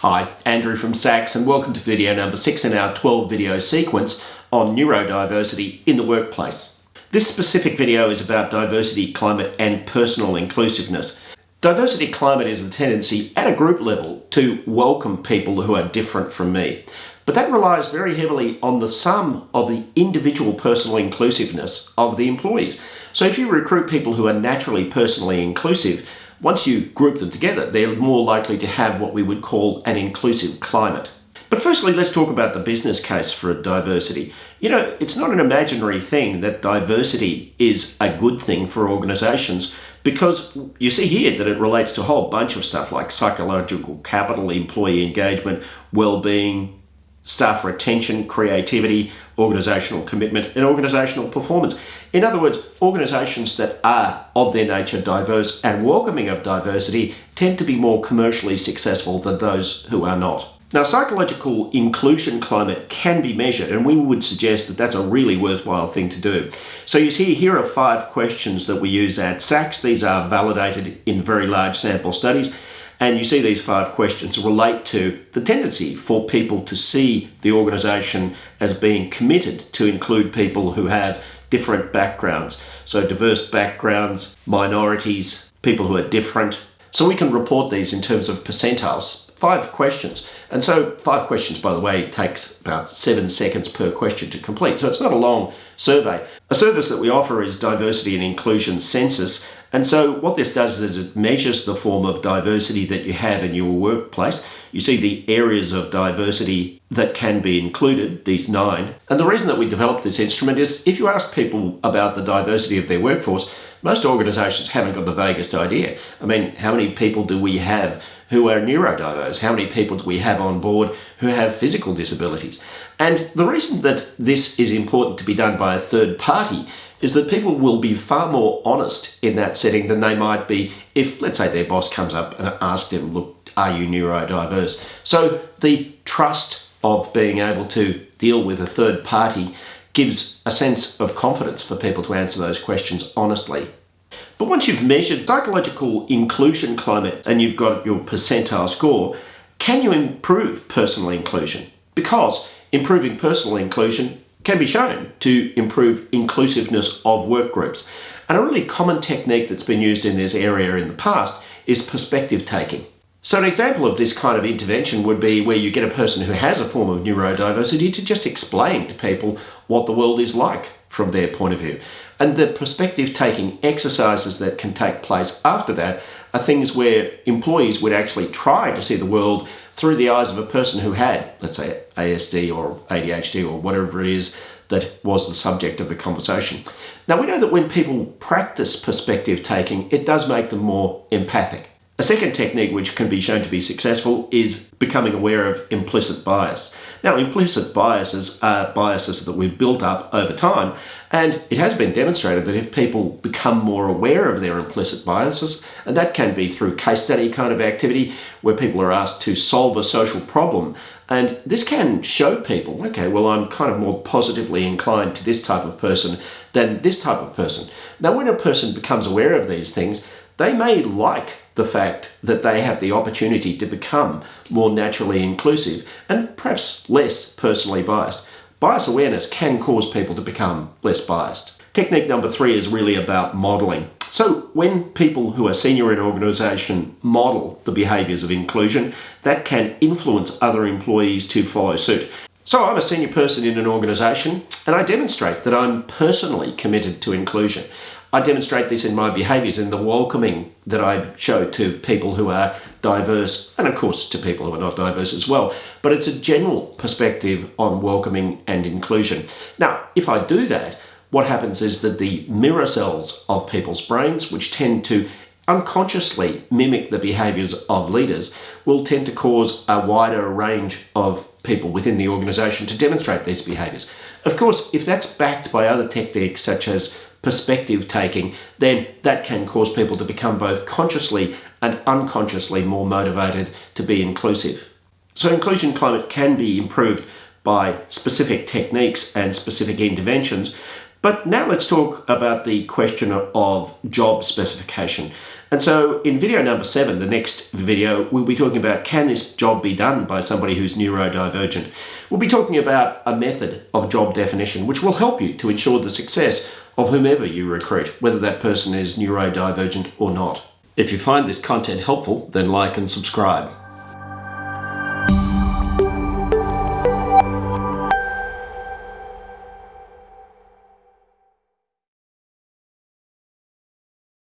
Hi, Andrew from SACS, and welcome to video number 6 in our 12 video sequence on neurodiversity in the workplace. This specific video is about diversity, climate and personal inclusiveness. Diversity climate is the tendency at a group level to welcome people who are different from me. But that relies very heavily on the sum of the individual personal inclusiveness of the employees. So if you recruit people who are naturally personally inclusive, once you group them together, they're more likely to have what we would call an inclusive climate. But firstly, let's talk about the business case for diversity. You know, it's not an imaginary thing that diversity is a good thing for organisations, because you see here that it relates to a whole bunch of stuff like psychological capital, employee engagement, well-being, staff retention, creativity, organisational commitment and organisational performance. In other words, organisations that are of their nature diverse and welcoming of diversity tend to be more commercially successful than those who are not. Now, psychological inclusion climate can be measured, and we would suggest that that's a really worthwhile thing to do. So you see, here are 5 questions that we use at SACS. These are validated in very large sample studies. And you see these 5 questions relate to the tendency for people to see the organisation as being committed to include people who have different backgrounds. So diverse backgrounds, minorities, people who are different. So we can report these in terms of percentiles. 5 questions. And so 5 questions, by the way, takes about 7 seconds per question to complete. So it's not a long survey. A service that we offer is Diversity and Inclusion Census. And so what this does is it measures the form of diversity that you have in your workplace. You see the areas of diversity that can be included, these 9. And the reason that we developed this instrument is if you ask people about the diversity of their workforce, most organisations haven't got the vaguest idea. I mean, how many people do we have who are neurodiverse? How many people do we have on board who have physical disabilities? And the reason that this is important to be done by a third party is that people will be far more honest in that setting than they might be if, let's say, their boss comes up and asks them, look, are you neurodiverse? So the trust of being able to deal with a third party gives a sense of confidence for people to answer those questions honestly. But once you've measured psychological inclusion climate and you've got your percentile score, can you improve personal inclusion? Because improving personal inclusion can be shown to improve inclusiveness of work groups. And a really common technique that's been used in this area in the past is perspective taking. So an example of this kind of intervention would be where you get a person who has a form of neurodiversity to just explain to people what the world is like from their point of view. And the perspective taking exercises that can take place after that are things where employees would actually try to see the world through the eyes of a person who had, let's say, ASD or ADHD or whatever it is that was the subject of the conversation. Now, we know that when people practice perspective taking, it does make them more empathic. A second technique which can be shown to be successful is becoming aware of implicit bias. Now, implicit biases are biases that we've built up over time, and it has been demonstrated that if people become more aware of their implicit biases, and that can be through case study kind of activity where people are asked to solve a social problem, and this can show people, okay, well, I'm kind of more positively inclined to this type of person than this type of person. Now, when a person becomes aware of these things, they may like the fact that they have the opportunity to become more naturally inclusive and perhaps less personally biased. Bias awareness can cause people to become less biased. Technique number 3 is really about modelling. So when people who are senior in an organisation model the behaviours of inclusion, that can influence other employees to follow suit. So I'm a senior person in an organisation and I demonstrate that I'm personally committed to inclusion. I demonstrate this in my behaviours, in the welcoming that I show to people who are diverse, and of course to people who are not diverse as well. But it's a general perspective on welcoming and inclusion. Now, if I do that, what happens is that the mirror cells of people's brains, which tend to unconsciously mimic the behaviours of leaders, will tend to cause a wider range of people within the organisation to demonstrate these behaviours. Of course, if that's backed by other techniques such as perspective taking, then that can cause people to become both consciously and unconsciously more motivated to be inclusive. So inclusion climate can be improved by specific techniques and specific interventions. But now let's talk about the question of job specification. And so in video number 7, the next video, we'll be talking about, can this job be done by somebody who's neurodivergent? We'll be talking about a method of job definition which will help you to ensure the success of whomever you recruit, whether that person is neurodivergent or not. If you find this content helpful, then like and subscribe.